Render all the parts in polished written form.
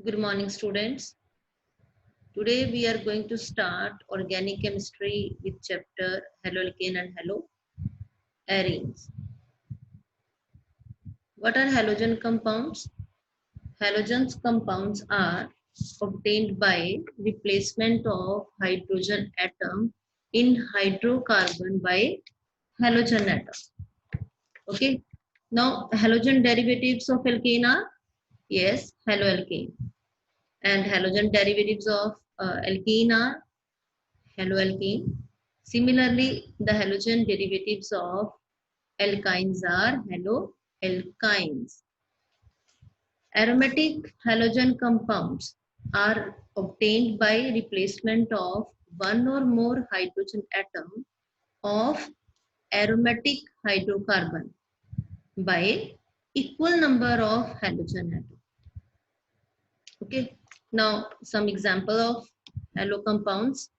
Good morning, students. Today we are going to start organic chemistry with chapter haloalkane and haloarenes. What are halogen compounds? Halogen compounds are obtained by replacement of hydrogen atom in hydrocarbon by halogen atom. Okay. Now halogen derivatives of alkane are yes, haloalkane. And halogen derivatives of alkene are haloalkane. Similarly, the halogen derivatives of alkynes are haloalkynes. Aromatic halogen compounds are obtained by replacement of one or more hydrogen atom of aromatic hydrocarbon by equal number of halogen atom. Okay. Now, some example of halo compounds.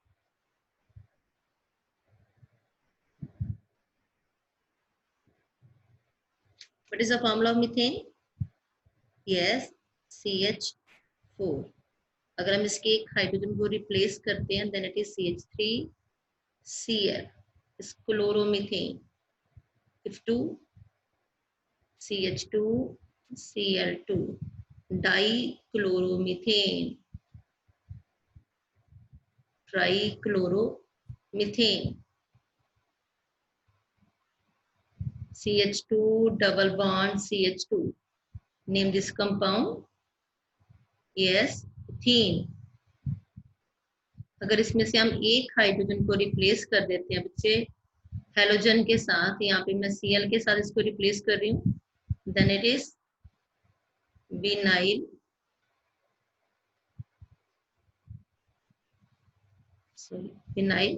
What is the formula of methane? Yes, CH4. अगर हम इसके एक hydrogen को replace करते हैं then it is CH3Cl is chloromethane. If 2 CH2Cl2 dichloromethane, trichloromethane, CH2 double bond CH2. Name this compound. Yes, ethene. अगर इसमें से हम एक हाइड्रोजन को रिप्लेस कर देते हैं बच्चे हेलोजन के साथ, यहाँ पे मैं Cl के साथ इसको रिप्लेस कर रही हूँ, then it is vinyl vinyl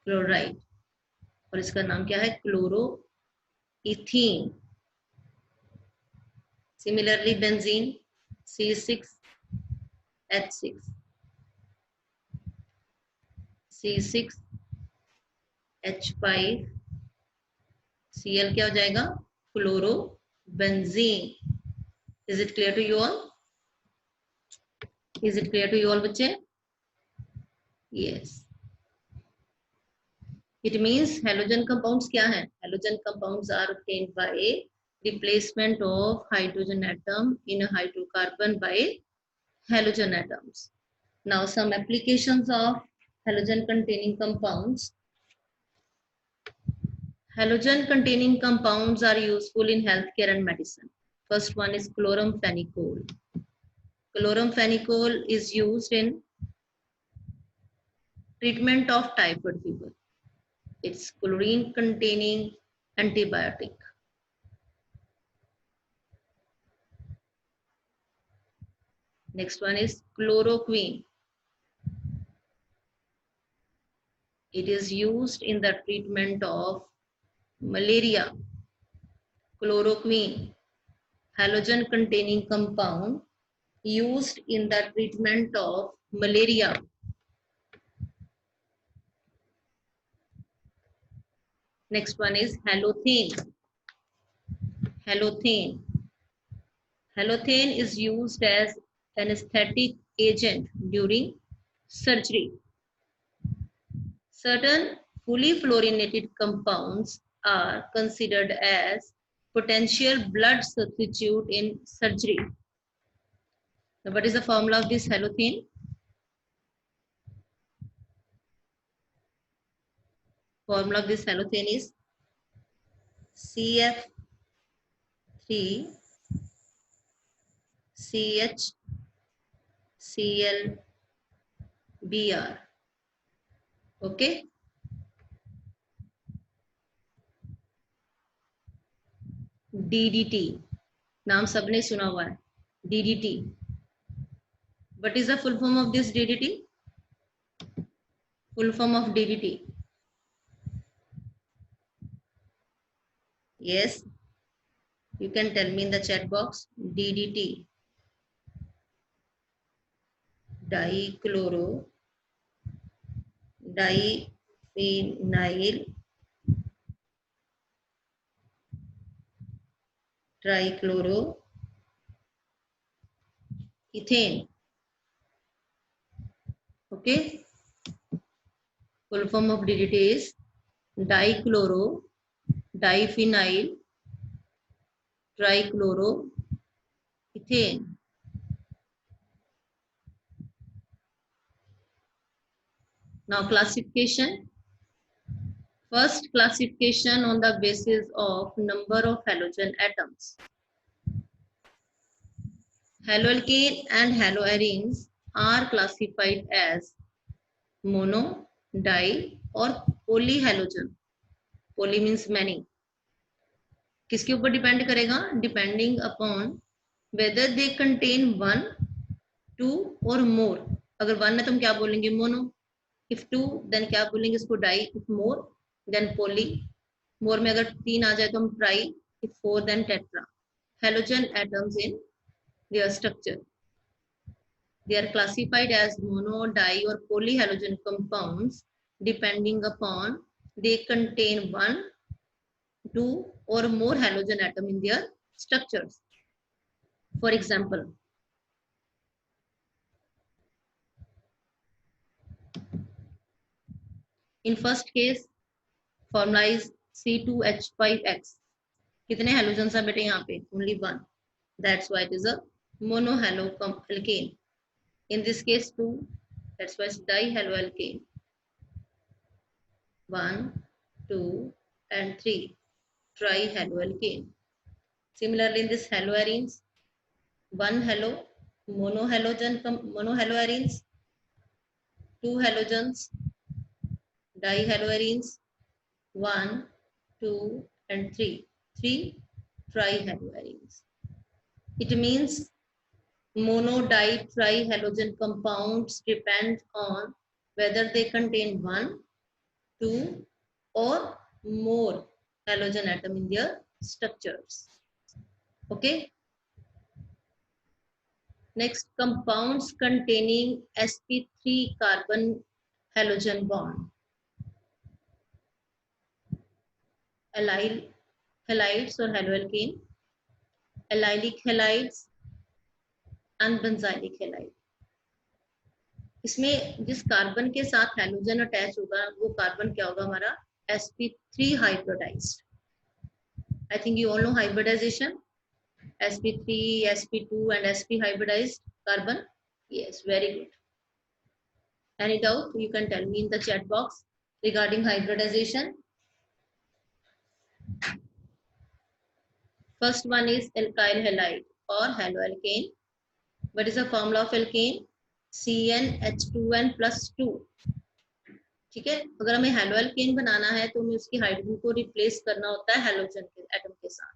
chloride और इसका नाम क्या है? Chloroethene. Similarly benzene C6H6 C6H5 Cl क्या हो जाएगा? Chlorobenzene. Is it clear to you all? Is it clear to you all बच्चे? Yes. It means halogen compounds क्या है? Halogen compounds are obtained by replacement of hydrogen atom in a hydrocarbon by halogen atoms. Now some applications of halogen containing compounds. Halogen containing compounds are useful in healthcare and medicine. First one is chloramphenicol. Chloramphenicol is used in treatment of typhoid fever. It's chlorine containing antibiotic. Next one is chloroquine. It is used in the treatment of malaria. Chloroquine, halogen containing compound used in the treatment of malaria. Next one is halothane. Halothane. Halothane is used as anesthetic agent during surgery. Certain fully fluorinated compounds are considered as potential blood substitute in surgery. Now, what is the formula of this halothane? Formula of this halothane is CF3CHClBr. Okay. DDT नाम सबने सुना हुआ है. DDT. What is the full form of this DDT? Full form of DDT. Yes, you can tell me in the chat box. DDT. Diphenyl trichloroethane. Okay, full form of DDT is dichloro diphenyl trichloroethane. Now classification. First, classification on the basis of number of halogen atoms. Haloalkane and haloarenes are classified as mono, di or polyhalogen. Poly means many. किसके ऊपर depend करेगा? Depending upon whether they contain one, two और more. अगर one है तो हम क्या बोलेंगे? मोनो. इफ टू देन क्या बोलेंगे इसको? Di. If more than poly. More में अगर तीन आ जाए तो हम tri. If four then tetra. Halogen atoms in their structure. They are classified as mono, di or polyhalogen compounds depending upon they contain one, two or more halogen atom in their structures. For example, in first case formula is C2H5X. कितने halogens are बेटे यहाँ पे? Only one. That's why it is a monohaloalkane. In this case 2, that's why it's dihaloalkane. 1, 2 and 3, trihaloalkane. Similarly, in this haloarenes, one halo, monohaloarenes, two halogens, dihaloarenes, 1, 2 and 3, three trihaloarenes. It means mono, di, trihalogen compounds depend on whether they contain one, two or more halogen atom in their structures. Okay. Next, compounds containing sp3 carbon halogen bond. Halides or haloalkane, allylic halides and benzylic halide. इसमें जिस carbon के साथ halogen attach होगा वो carbon क्या होगा? हमारा sp3 hybridized. I think you all know hybridization. sp3, sp2 and sp hybridized carbon. Yes, very good. Any doubt? You can tell me in the chat box regarding hybridization. First one is alkyl halide or haloalkane. What is the formula of alkane? CnH2n plus 2. ठीक है, अगर हमें हेलोअल्केन बनाना है तो हमें उसकी hydrogen को replace करना होता है हेलोजन के एटम के साथ.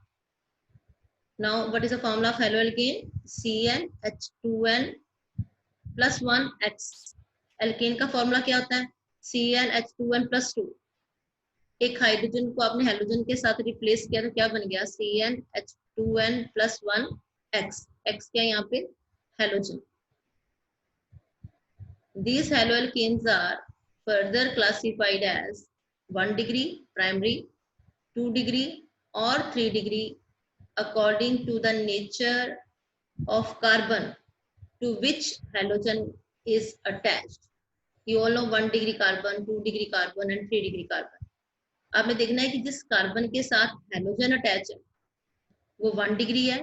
Now what is the formula of haloalkane? CnH2n plus 1X. Alkane का फॉर्मूला क्या होता है? CnH2n plus 2. एक हाइड्रोजन को आपने हेलोजन के साथ रिप्लेस किया तो क्या बन गया? CnH2n plus 1X. X क्या यहाँ पे? Halogen. These haloalkanes are further classified as 1 degree primary, 2 degree or 3 degree according to the nature of carbon to which halogen is attached. You all know 1 degree carbon, 2 degree carbon and 3 degree carbon. आपने देखना है कि जिस carbon के साथ halogen attach है वो 1 degree है,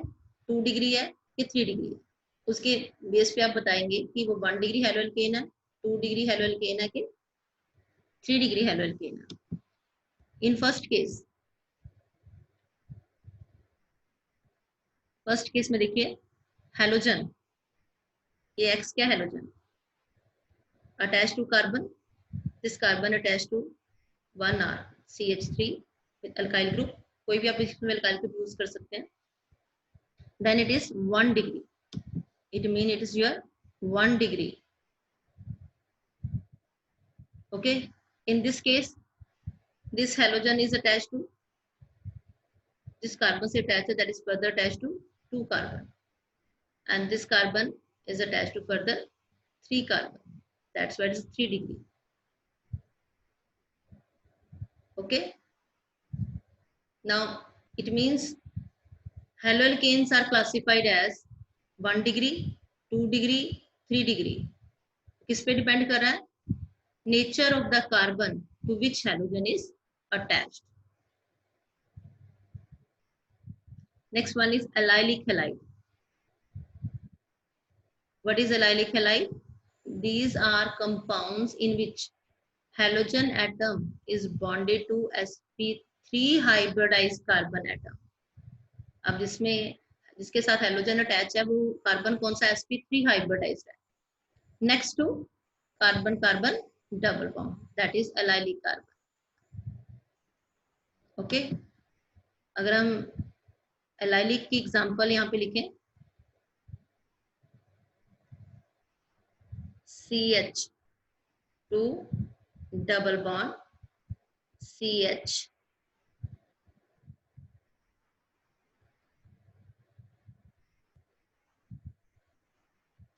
2 डिग्री है कि 3 डिग्री है. उसके बेस पे आप बताएंगे कि वो 1 डिग्री हेलोअल्केन है, 2 डिग्री हेलोअल्केन है कि 3 डिग्री हेलोअल्केन है. इन फर्स्ट केस में देखिए हेलोजन, ये एक्स क्या halogen attach to carbon, this carbon attach to 1R CH3 with alkyl group. कोई भी आप इसमें अल्काइल ग्रुप यूज कर सकते हैं. Then it is 1 degree. It means it is your 1 degree. Okay. In this case, this halogen is attached to this carbon se attached, that is further attached to 2 carbon, and this carbon is attached to further 3 carbon. That's why it is 3 degree. Okay. Now it means haloalkanes are classified as 1 degree, 2 degree, 3 degree. किस पे depend कर रहा है? Nature of the carbon to which halogen is attached. Next one is allylic halide. What is allylic halide? These are compounds in which halogen atom is bonded to sp3 hybridized carbon atom. अब जिसके साथ halogen attach है वो carbon कौन सा? sp3 hybridized है. Next to carbon carbon double bond, that is allylic carbon. Okay, अगर हम allylic की एग्जांपल यहाँ पे लिखें, CH2 double bond CH,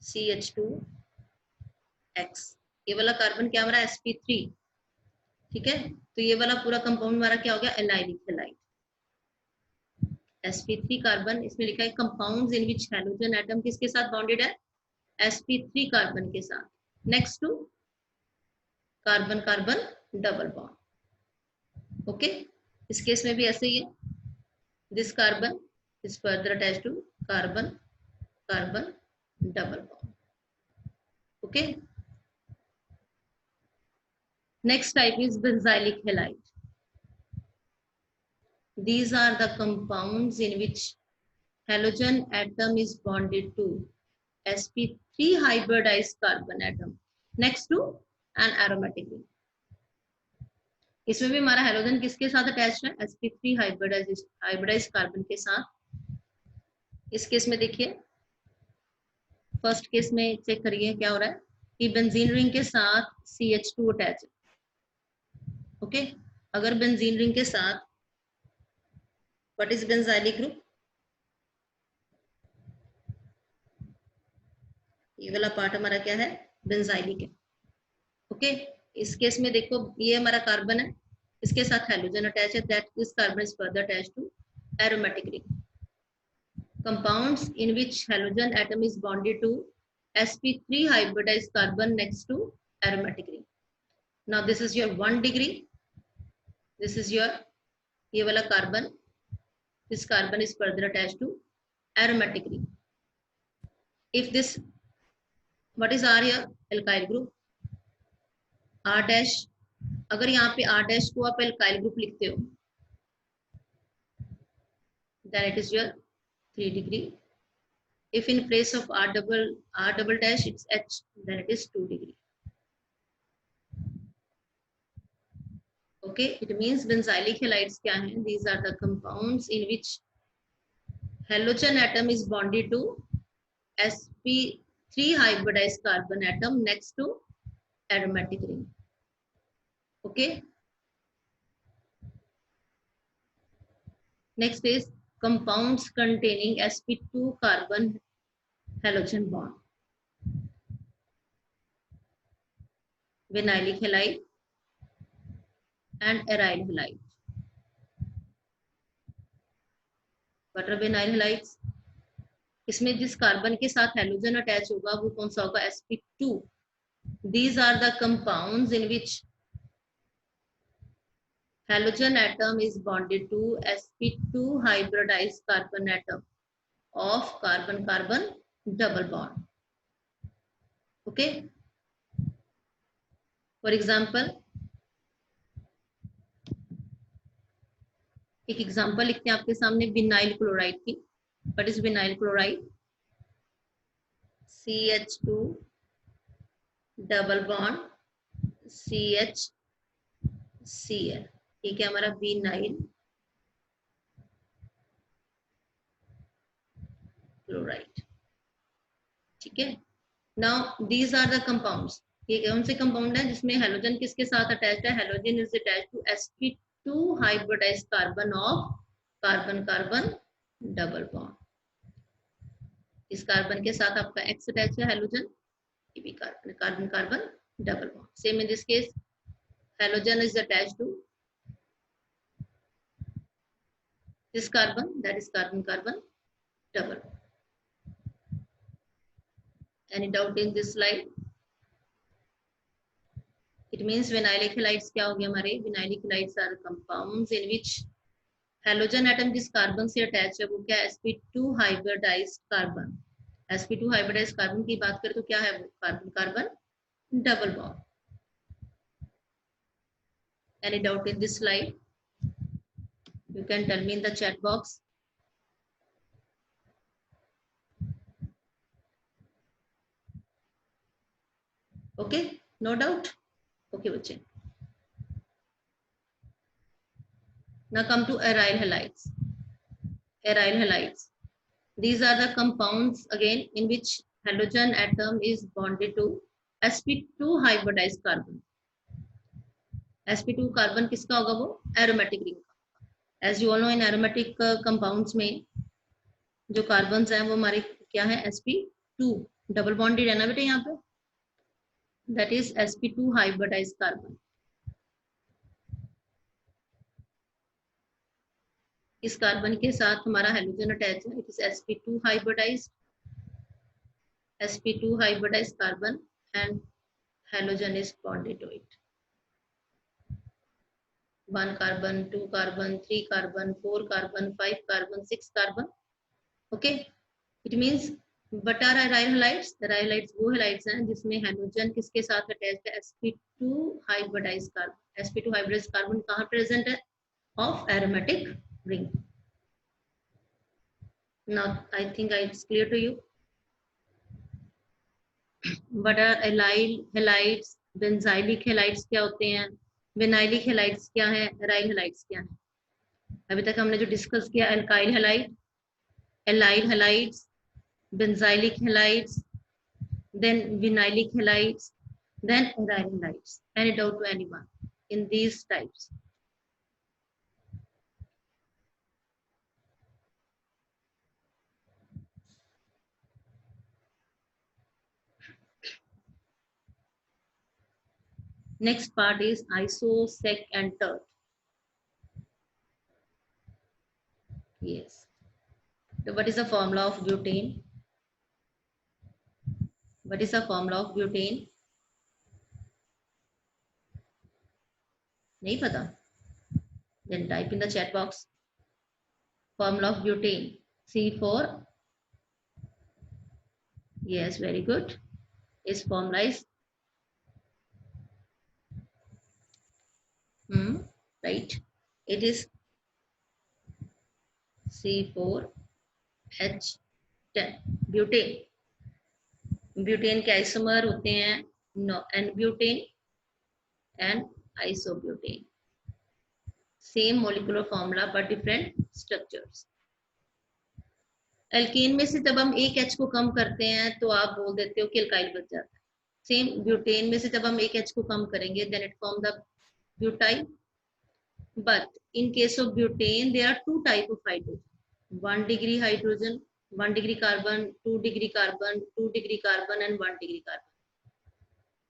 CH2X, ये वाला कार्बन क्या हमारा? sp3. ठीक है, तो ये वाला पूरा कंपाउंड हमारा क्या हो गया? allylic halide. sp3 कार्बन, इसमें लिखा है compounds in which halogen atom किसके साथ बॉन्डेड है? sp3 कार्बन के साथ. Next to carbon carbon double bond. Okay, इस केस में भी ऐसे ही है. This carbon is further attached to carbon carbon double bond. Okay, next type is benzylic halide. These are the compounds in which halogen atom is bonded to sp3 hybridized carbon atom next to an aromatic ring. इसमें भी हमारा halogen किसके साथ attach है? sp3 hybridised carbon के साथ. इस case में देखिए, फर्स्ट केस में चेक करिए क्या हो रहा है कि बेंजीन रिंग के साथ CH2 अटैच है. ओके, अगर बेंजीन रिंग के साथ, व्हाट इज बेंजाइलिक ग्रुप? ये वाला पार्ट हमारा क्या है? बेंजाइलिक है. ओके, इस केस में देखो ये हमारा कार्बन है, इसके साथ हेलोजन अटैच है, that this carbon is further attached to aromatic ring. Compounds in which halogen atom is bonded to sp3 hybridized carbon next to aromatic ring. Now this is your 1 degree. This is your ये वाला carbon, this carbon is further attached to aromatic ring. If this, what is R here? Alkyl group R dash. अगर यहाँ पे R dash को आप alkyl group लिखते हो, then it is your 3 degree. If in place of R double dash it's H, then it is 2 degree. Okay, it means benzylic halides क्या हैं? These are the compounds in which halogen atom is bonded to sp3 hybridized carbon atom next to aromatic ring. Okay, next is compounds containing sp2 carbon halogen bond. Vinylic halide and aryl halide. What are vinyl halides? इसमें जिस carbon के साथ halogen attach होगा वो कौन सा होगा? sp2. These are the compounds in which halogen atom is bonded to sp2 hybridized carbon atom of carbon carbon double bond. Okay, for example, एक एग्जांपल लिखते हैं आपके सामने विनाइल क्लोराइड की. What is vinyl chloride? CH2 double bond CHCl. ठीक है, हमारा vinyl chloride. ठीक है, now these are the compounds. ये कौन से कंपाउंड है जिसमें हेलोजन किसके साथ अटैच्ड है? Halogen is attached to sp2 hybridized carbon of carbon carbon double bond. इस कार्बन के साथ आपका X अटैच है हेलोजन, ये भी carbon carbon carbon double bond. Same in this case halogen is attached to this carbon, that is carbon carbon double. Any doubt in this slide? It means vinylic halides क्या हो गया हमारे, vinylic halides are compounds in which halogen atom जिस carbon से attach है वो क्या, sp2 hybridized carbon. sp2 hybridized carbon की बात करें तो क्या है वो, carbon carbon double bond. Any doubt in this slide? You can tell me in the chat box. Okay, no doubt. Okay, बच्चे. Now come to aryl halides. Aryl halides. These are the compounds again in which halogen atom is bonded to sp2 hybridized carbon. sp2 carbon किसका होगा वो, aromatic ring का। As you all know in aromatic compounds में जो carbons हैं वो हमारे क्या है, sp2 डबल बॉन्डेड है ना बेटे यहाँ पे, that is sp2 hybridized carbon. इस कार्बन के साथ हमारा हेलोजन अटैच है, it is sp2 hybridized, sp2 hybridized carbon and halogen is bonded to it. 1 carbon, 2 carbon, 3 carbon, 4 carbon, 5 carbon, 6 carbon. Okay, it means but are aryl halides, aryl halides वो halides हैं जिसमें halogen किसके साथ attached है, sp2 hybridized carbon. sp2 hybridized carbon कहाँ present है, of aromatic ring. Now I think it's clear to you. What are allyl halides, benzylic halides क्या होते हैं, विनाइलिक हैलाइड्स क्या है, अराइल हैलाइड्स क्या है। अभी तक हमने जो डिस्कस किया, alkyl halide, allyl halides, benzylic halides, then vinylic halides, then aryl halides. Any doubt to anyone in these types? Next part is iso, sec and tert. Yes. So what is the formula of butane? What is the formula of butane? नहीं पता? Then type in the chat box. Formula of butane. C4. Yes, very good. Its formula is right. It is C4H10. Butane. Butane के isomer होते हैं n butane and isobutane, same molecular formula but different structures. Alkane में से जब हम एक H को कम करते हैं तो आप बोल देते हो कि एल्काइल बच जाता है। सेम ब्यूटेन में से जब हम एक H को कम करेंगे then it form the butyl. But in case of butane there are two type of hydrogen, 1 degree hydrogen, 1 degree carbon, 2 degree carbon, 2 degree carbon and 1 degree carbon.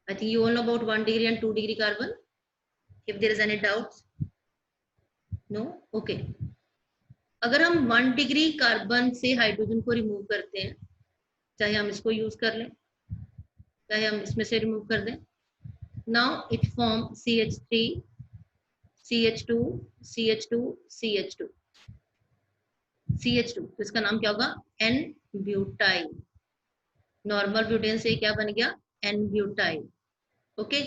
I think you all know about 1 degree and 2 degree carbon. If there is any doubts, no, okay. अगर हम 1 degree carbon से hydrogen को remove करते हैं, चाहे हम इसको use कर लें चाहे हम इसमें से रिमूव कर दें, now it form CH3, CH2, CH2, CH2, CH2, तो इसका नाम क्या होगा, N ब्यूटाइल। नॉर्मल ब्यूटेन से क्या बन गया, N butyl. Okay,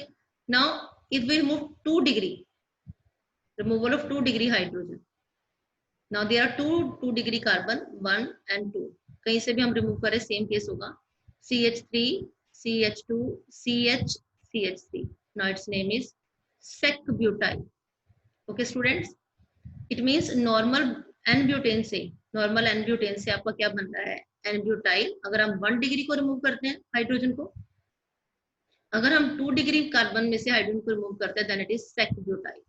now if we remove 2 degree, removal of 2 degree hydrogen, now there are two degree carbon, 1 and 2, कहीं से भी हम रिमूव करें सेम केस होगा, CH3, CH2, CH, CH3, now its name is sec butyl। okay students, it means normal n butane से आपका क्या बन रहा है, n butyl। अगर हम 1 डिग्री को रिमूव करते हैं हाइड्रोजन को, अगर हम 2 डिग्री कार्बन में से हाइड्रोजन को रिमूव करते हैं then it is sec butyl।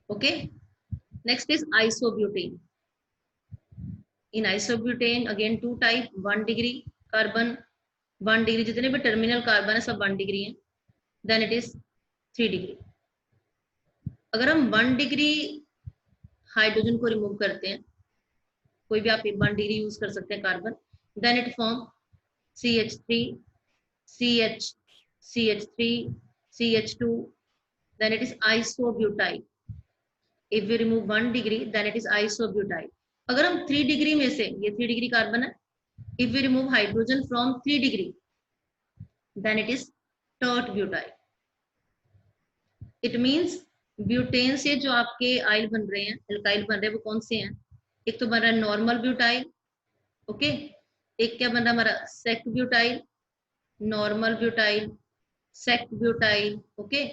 okay, next is isobutane। in isobutane again two type, 1 degree carbon, 1 degree, जितने भी टर्मिनल कार्बन है सब 1 डिग्री है, देन इट इज 3 डिग्री। अगर हम 1 डिग्री हाइड्रोजन को रिमूव करते हैं, कोई भी आप 1 डिग्री यूज कर सकते हैं carbon, then it form CH3, CH, CH3, CH2, then it is isobutyl. If we remove 1 degree, then it is isobutyl. अगर हम 3 डिग्री में से, ये 3 डिग्री कार्बन है, if we remove hydrogen from 3 degree, then it is tert butyl. It means butane से जो आपके आइल बन रहे हैं, एल्काइल बन रहे हैं, वो कौन से हैं? एक तो बन रहा है नॉर्मल ब्यूटाइल, ओके, एक क्या बन रहा है हमारा sec butyl, normal butyl, sec butyl, okay.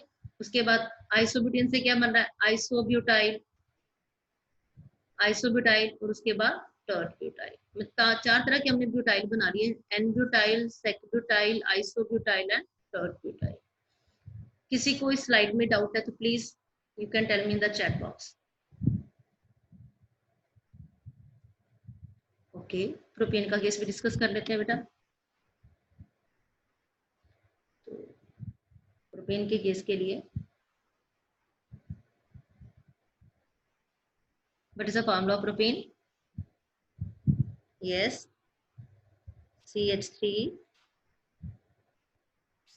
उसके बाद आइसोब्यूटेन से क्या बन रहा है? आइसोब्यूटाइल, आइसोब्यूटाइल, और उसके बाद टर्ट ब्यूटाइल। 4 तरह के हमने ब्यूटाइल बना लिए, n butyl, sec butyl, isobutyl and tert butyl. किसी को इस स्लाइड में डाउट है तो please you can tell me in the chat box. Okay, propane का केस भी डिस्कस कर लेते हैं बेटा। तो प्रोपेन के केस के लिए what is the formula of propane? Yes, CH3,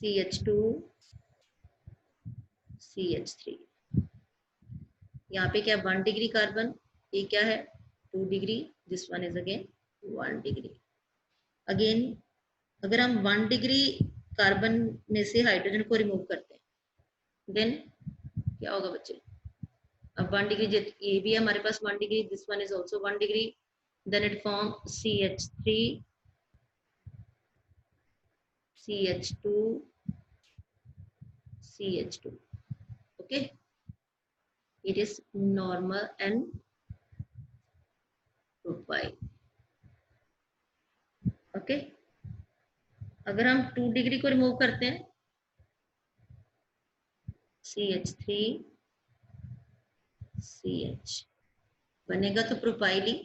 CH2, CH3। यहाँ पे क्या 1 डिग्री कार्बन, ये क्या है 2 degree, this one is again 1 degree. Again अगर हम 1 डिग्री कार्बन में से हाइड्रोजन को रिमूव करते हैं देन क्या होगा बच्चे? अब 1 डिग्री, ये भी है हमारे पास 1 degree, this one is also 1 degree, then it form CH3, CH2, CH2, okay, it is normal and propyl, okay। अगर हम 2 डिग्री को रिमूव करते हैं CH3, CH बनेगा तो प्रोपाइल ही,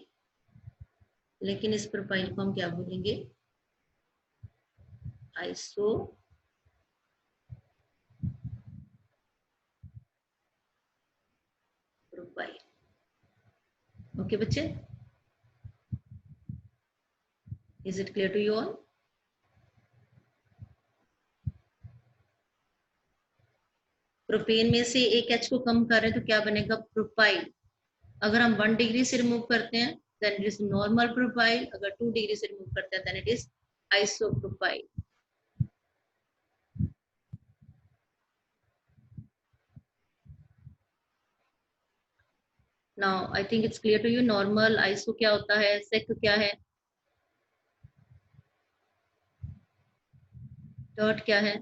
लेकिन इस प्रोपाइल को हम क्या बोलेंगे? आइसो प्रोपाइल, ओके बच्चे, is it clear to you all? Propane में से एक H को कम कर रहे हैं तो क्या बनेगा? प्रोपाइल। अगर हम 1 डिग्री से रिमूव करते हैं then it is normal propyl, अगर 2 डिग्री से रिमूव करते हैं then it is isopropyl. Now I think it's clear to you, normal, iso क्या होता है, सेक क्या है, टर्ट क्या है?